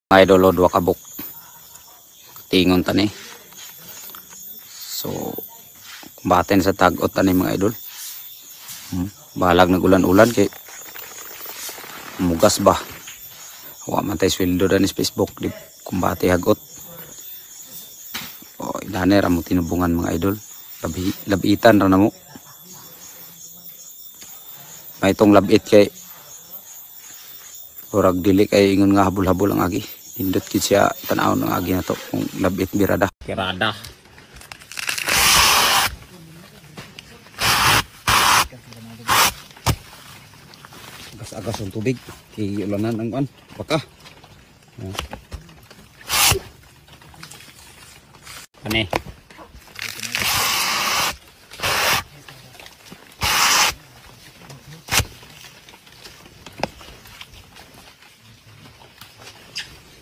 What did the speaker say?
Mga idol o duwa kabuk tingon tani. So kumbaten sa tagot tani mga idol. Balag nagulan-ulan kay mugas ba. Wa man tay sweldo dan sa Facebook di kumbate hagot. O idane ra mo tinubungan mga idol. Labitan ra namo. May itong labit kay urag dili kay ingon nga habol-habol ang agi. Hindot kid siya tan-aw ng agi na to kung labit birada. Kirada. Agas-agas ang tubig. Ulanan ang baka. Ani.